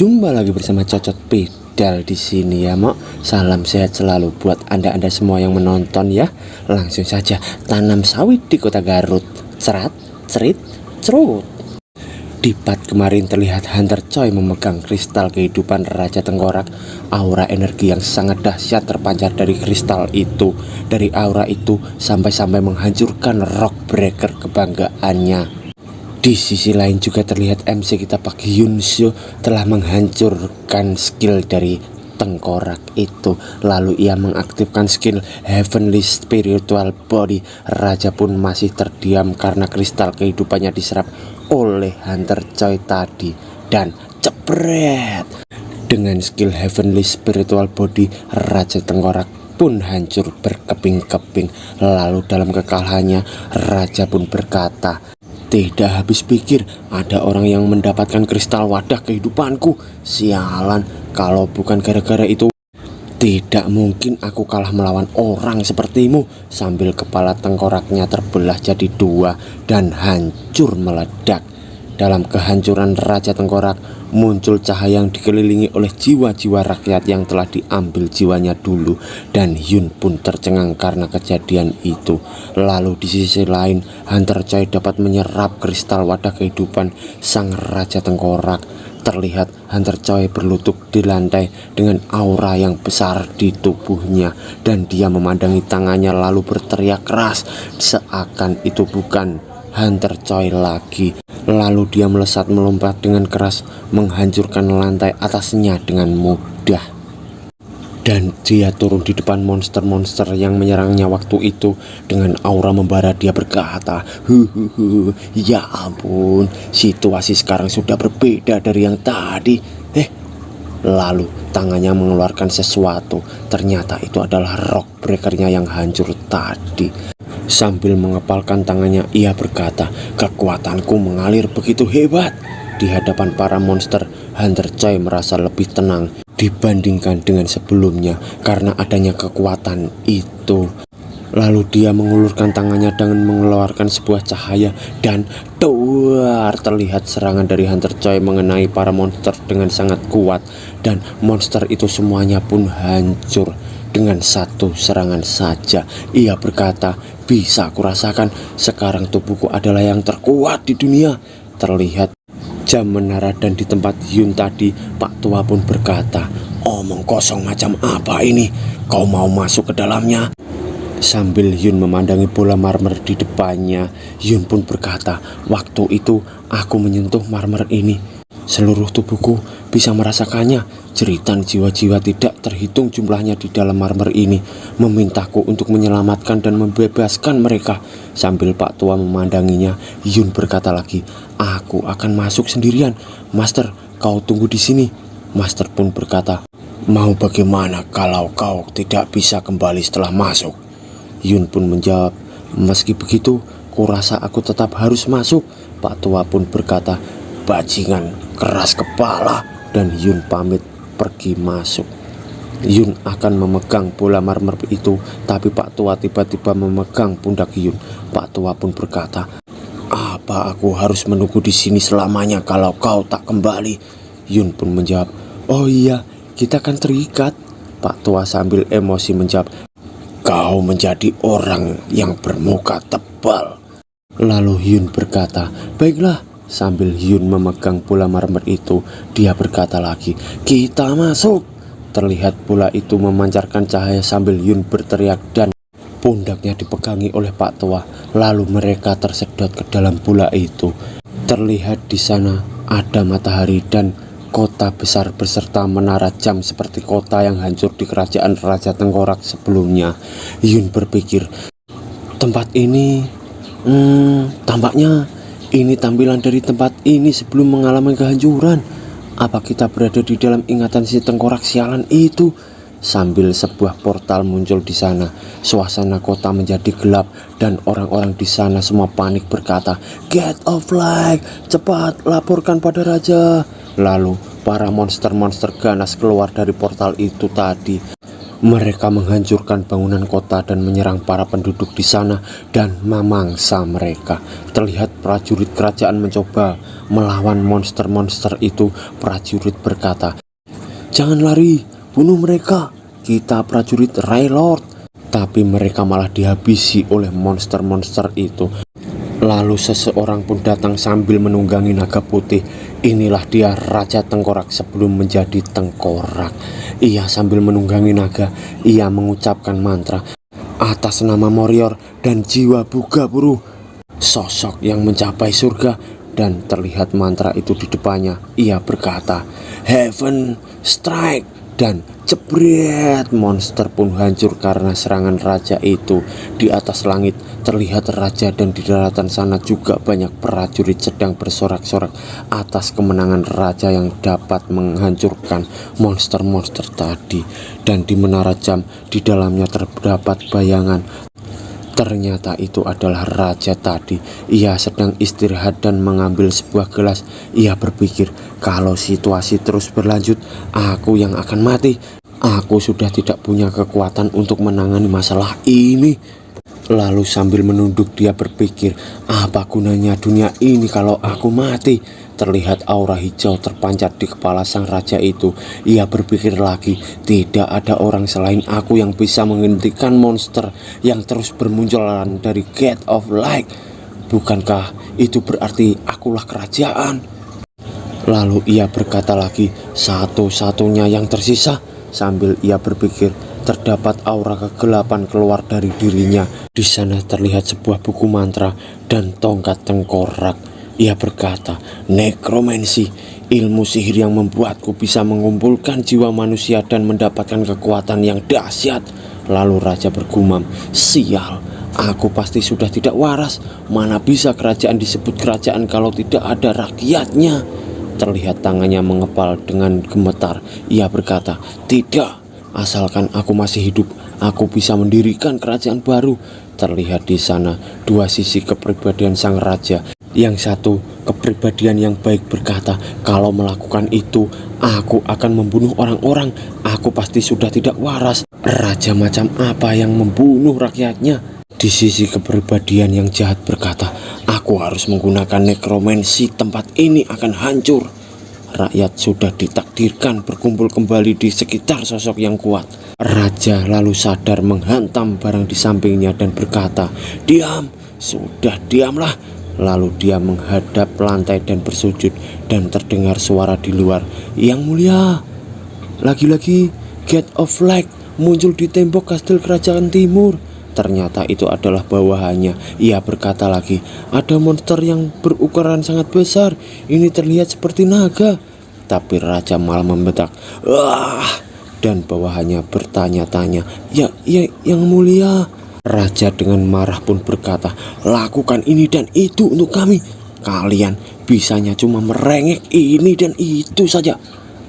Jumpa lagi bersama Cocot Pedal di sini ya, Mak. Salam sehat selalu buat Anda semua yang menonton ya. Langsung saja tanam sawit di kota Garut. Serat, cerit, cerut. Di part kemarin terlihat Hunter Choi memegang kristal kehidupan Raja Tengkorak. Aura energi yang sangat dahsyat terpancar dari kristal itu. Dari aura itu sampai-sampai menghancurkan Rock Breaker kebanggaannya. Di sisi lain juga terlihat MC kita Pak Hyun Soo telah menghancurkan skill dari Tengkorak itu. Lalu ia mengaktifkan skill Heavenly Spiritual Body. Raja pun masih terdiam karena kristal kehidupannya diserap oleh Hunter Choi tadi. Dan cepret, dengan skill Heavenly Spiritual Body, Raja Tengkorak pun hancur berkeping-keping. Lalu dalam kekalahannya, Raja pun berkata, "Tidak habis pikir, ada orang yang mendapatkan kristal wadah kehidupanku. Sialan, kalau bukan gara-gara itu, tidak mungkin aku kalah melawan orang sepertimu." Sambil kepala tengkoraknya terbelah jadi dua dan hancur meledak. Dalam kehancuran Raja Tengkorak, muncul cahaya yang dikelilingi oleh jiwa-jiwa rakyat yang telah diambil jiwanya dulu. Dan Hyun pun tercengang karena kejadian itu. Lalu di sisi lain, Hunter Choi dapat menyerap kristal wadah kehidupan sang Raja Tengkorak. Terlihat Hunter Choi berlutut di lantai dengan aura yang besar di tubuhnya. Dan dia memandangi tangannya lalu berteriak keras, seakan itu bukan Hunter Choi lagi. Lalu dia melesat melompat dengan keras, menghancurkan lantai atasnya dengan mudah. Dan dia turun di depan monster-monster yang menyerangnya waktu itu. Dengan aura membara dia berkata, ya ampun, situasi sekarang sudah berbeda dari yang tadi." Lalu tangannya mengeluarkan sesuatu. Ternyata itu adalah Rock Breakernya yang hancur tadi. Sambil mengepalkan tangannya, ia berkata, "Kekuatanku mengalir begitu hebat." Di hadapan para monster, Hunter Choi merasa lebih tenang dibandingkan dengan sebelumnya karena adanya kekuatan itu. Lalu dia mengulurkan tangannya dengan mengeluarkan sebuah cahaya dan duar, terlihat serangan dari Hunter Choi mengenai para monster dengan sangat kuat. Dan monster itu semuanya pun hancur dengan satu serangan saja. Ia berkata, "Bisa kurasakan sekarang tubuhku adalah yang terkuat di dunia." Terlihat jam menara dan di tempat Hyun tadi, Pak Tua pun berkata, "Omong kosong macam apa ini? Kau mau masuk ke dalamnya?" Sambil Hyun memandangi bola marmer di depannya, Hyun pun berkata, "Waktu itu aku menyentuh marmer ini, seluruh tubuhku bisa merasakannya. Jeritan jiwa-jiwa tidak terhitung jumlahnya di dalam marmer ini memintaku untuk menyelamatkan dan membebaskan mereka." Sambil Pak Tua memandanginya, Hyun berkata lagi, "Aku akan masuk sendirian. Master, kau tunggu di sini." Master pun berkata, "Mau bagaimana kalau kau tidak bisa kembali setelah masuk?" Hyun pun menjawab, "Meski begitu, kurasa aku tetap harus masuk." Pak Tua pun berkata, "Bajingan keras kepala." Dan Hyun pamit pergi masuk. Hyun akan memegang bola marmer itu, tapi Pak Tua tiba-tiba memegang pundak Hyun. Pak Tua pun berkata, "Apa aku harus menunggu di sini selamanya kalau kau tak kembali?" Hyun pun menjawab, "Oh iya, kita kan terikat." Pak Tua sambil emosi menjawab, "Kau menjadi orang yang bermuka tebal." Lalu Hyun berkata, "Baiklah." Sambil Hyun memegang bola marmer itu, dia berkata lagi, "Kita masuk." Terlihat bola itu memancarkan cahaya sambil Hyun berteriak dan pundaknya dipegangi oleh Pak Tua. Lalu mereka tersedot ke dalam bola itu. Terlihat di sana ada matahari dan kota besar beserta menara jam seperti kota yang hancur di kerajaan Raja Tengkorak sebelumnya. Hyun berpikir, tempat ini, tampaknya ini tampilan dari tempat ini sebelum mengalami kehancuran. Apa kita berada di dalam ingatan si Tengkorak sialan itu? Sambil sebuah portal muncul di sana, suasana kota menjadi gelap dan orang-orang di sana semua panik berkata, "Get a flag, cepat laporkan pada raja." Lalu para monster-monster ganas keluar dari portal itu tadi. Mereka menghancurkan bangunan kota dan menyerang para penduduk di sana dan memangsa mereka. Terlihat prajurit kerajaan mencoba melawan monster-monster itu. Prajurit berkata, "Jangan lari, bunuh mereka. Kita prajurit Rey Lord." Tapi mereka malah dihabisi oleh monster-monster itu. Lalu seseorang pun datang sambil menunggangi naga putih. Inilah dia Raja Tengkorak sebelum menjadi tengkorak. Ia sambil menunggangi naga, ia mengucapkan mantra atas nama Morior dan jiwa Buga Buruh, sosok yang mencapai surga. Dan terlihat mantra itu di depannya. Ia berkata, "Heaven Strike." Dan jebret, monster pun hancur karena serangan raja itu. Di atas langit terlihat raja dan di daratan sana juga banyak prajurit sedang bersorak-sorak atas kemenangan raja yang dapat menghancurkan monster-monster tadi. Dan di menara jam di dalamnya terdapat bayangan. Ternyata itu adalah raja tadi. Ia sedang istirahat dan mengambil sebuah gelas. Ia berpikir, kalau situasi terus berlanjut, aku yang akan mati. Aku sudah tidak punya kekuatan untuk menangani masalah ini. Lalu sambil menunduk dia berpikir, apa gunanya dunia ini kalau aku mati? Terlihat aura hijau terpancar di kepala sang raja itu. Ia berpikir lagi, tidak ada orang selain aku yang bisa menghentikan monster yang terus bermunculan dari Gate of Light. Bukankah itu berarti akulah kerajaan? Lalu ia berkata lagi, satu-satunya yang tersisa. Sambil ia berpikir, terdapat aura kegelapan keluar dari dirinya. Di sana terlihat sebuah buku mantra dan tongkat tengkorak. Ia berkata, nekromansi, ilmu sihir yang membuatku bisa mengumpulkan jiwa manusia dan mendapatkan kekuatan yang dahsyat. Lalu raja bergumam, sial, aku pasti sudah tidak waras. Mana bisa kerajaan disebut kerajaan kalau tidak ada rakyatnya? Terlihat tangannya mengepal dengan gemetar. Ia berkata, tidak, asalkan aku masih hidup, aku bisa mendirikan kerajaan baru. Terlihat di sana dua sisi kepribadian sang raja. Yang satu, kepribadian yang baik berkata, kalau melakukan itu, aku akan membunuh orang-orang. Aku pasti sudah tidak waras. Raja macam apa yang membunuh rakyatnya? Di sisi kepribadian yang jahat berkata, aku harus menggunakan nekromansi, tempat ini akan hancur. Rakyat sudah ditakdirkan berkumpul kembali di sekitar sosok yang kuat. Raja lalu sadar menghantam barang di sampingnya dan berkata, diam, sudah diamlah. Lalu dia menghadap lantai dan bersujud, dan terdengar suara di luar, yang mulia, lagi-lagi Gate of Light muncul di tembok kastil kerajaan timur. Ternyata itu adalah bawahannya. Ia berkata lagi, ada monster yang berukuran sangat besar. Ini terlihat seperti naga. Tapi raja malah membentak, wah, dan bawahannya bertanya-tanya, ya yang mulia. Raja dengan marah pun berkata, lakukan ini dan itu untuk kami. Kalian bisanya cuma merengek ini dan itu saja.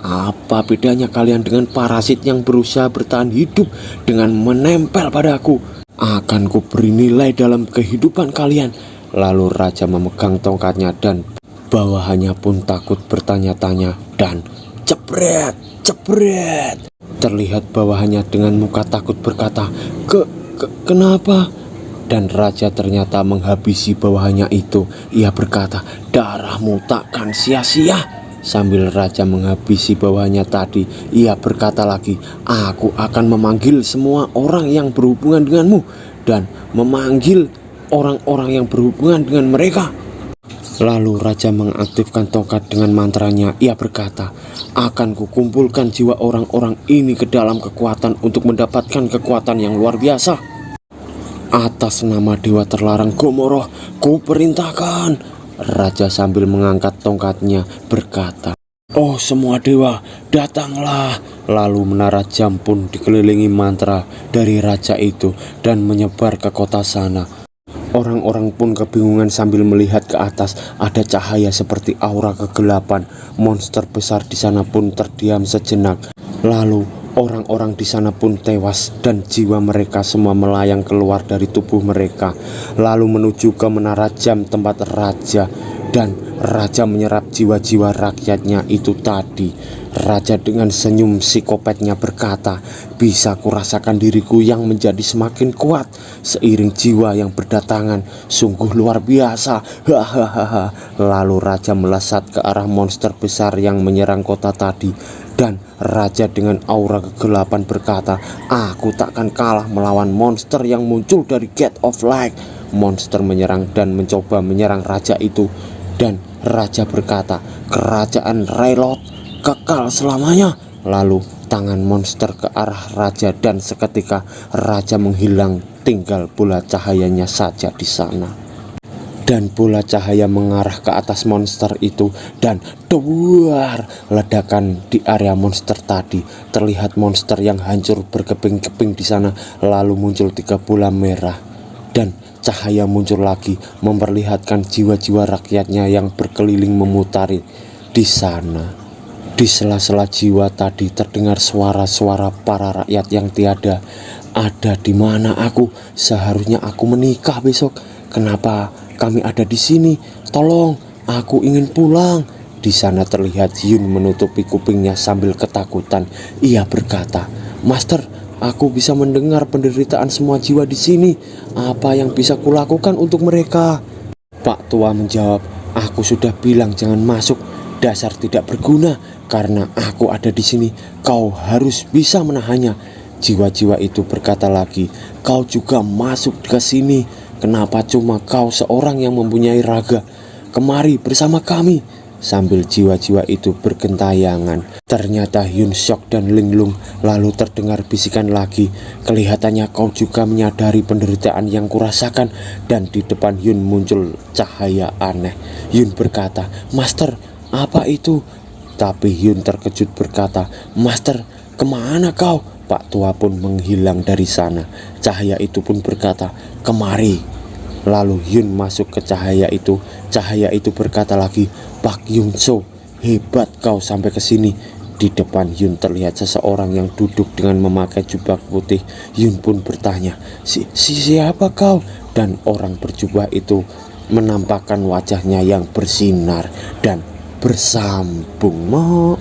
Apa bedanya kalian dengan parasit yang berusaha bertahan hidup dengan menempel padaku? Akan kuberi nilai dalam kehidupan kalian. Lalu raja memegang tongkatnya dan bawahannya pun takut bertanya-tanya dan jebret, jebret. Terlihat bawahannya dengan muka takut berkata, kenapa? Dan raja ternyata menghabisi bawahannya itu. Ia berkata, darahmu takkan sia-sia. Sambil raja menghabisi bawahannya tadi, ia berkata lagi, aku akan memanggil semua orang yang berhubungan denganmu dan memanggil orang-orang yang berhubungan dengan mereka. Lalu raja mengaktifkan tongkat dengan mantranya. Ia berkata, akan kukumpulkan jiwa orang-orang ini ke dalam kekuatan untuk mendapatkan kekuatan yang luar biasa. Atas nama dewa terlarang Gomoroh, ku perintahkan. Raja sambil mengangkat tongkatnya berkata, oh semua dewa, datanglah. Lalu menara jam pun dikelilingi mantra dari raja itu dan menyebar ke kota sana. Orang-orang pun kebingungan sambil melihat ke atas. Ada cahaya seperti aura kegelapan. Monster besar di sana pun terdiam sejenak. Lalu orang-orang di sana pun tewas dan jiwa mereka semua melayang keluar dari tubuh mereka, lalu menuju ke menara jam tempat raja. Dan raja menyerap jiwa-jiwa rakyatnya itu tadi. Raja dengan senyum psikopatnya berkata, "Bisa kurasakan diriku yang menjadi semakin kuat seiring jiwa yang berdatangan. Sungguh luar biasa. Hahaha." Lalu raja melesat ke arah monster besar yang menyerang kota tadi. Dan raja dengan aura kegelapan berkata, "Aku takkan kalah melawan monster yang muncul dari Gate of Light." Monster menyerang dan mencoba menyerang raja itu. Dan raja berkata, "Kerajaan Railot kekal selamanya." Lalu tangan monster ke arah raja dan seketika raja menghilang, tinggal bola cahayanya saja di sana. Dan bola cahaya mengarah ke atas monster itu dan duar, ledakan di area monster tadi. Terlihat monster yang hancur berkeping-keping di sana. Lalu muncul 3 bola merah dan cahaya muncul lagi memperlihatkan jiwa-jiwa rakyatnya yang berkeliling memutari di sana. Di sela-sela jiwa tadi terdengar suara-suara para rakyat yang tiada ada. Di mana aku? Seharusnya aku menikah besok. Kenapa kami ada di sini? Tolong, aku ingin pulang. Di sana terlihat Hyun menutupi kupingnya sambil ketakutan. Ia berkata, "Master, aku bisa mendengar penderitaan semua jiwa di sini. Apa yang bisa kulakukan untuk mereka?" Pak tua menjawab, "Aku sudah bilang jangan masuk. Dasar tidak berguna. Karena aku ada di sini, kau harus bisa menahannya." Jiwa-jiwa itu berkata lagi, "Kau juga masuk ke sini. Kenapa cuma kau seorang yang mempunyai raga? Kemari bersama kami." Sambil jiwa-jiwa itu bergentayangan. Ternyata Hyun shock dan linglung. Lalu terdengar bisikan lagi, "Kelihatannya kau juga menyadari penderitaan yang kurasakan." Dan di depan Hyun muncul cahaya aneh. Hyun berkata, "Master, apa itu?" Tapi Hyun terkejut berkata, "Master, kemana kau?" Pak tua pun menghilang dari sana. Cahaya itu pun berkata, "Kemari." Lalu Hyun masuk ke cahaya itu. Cahaya itu berkata lagi, "Pak Yungso, hebat kau sampai ke sini." Di depan Hyun terlihat seseorang yang duduk dengan memakai jubah putih. Hyun pun bertanya, Siapa kau?" Dan orang berjubah itu menampakkan wajahnya yang bersinar dan bersambung.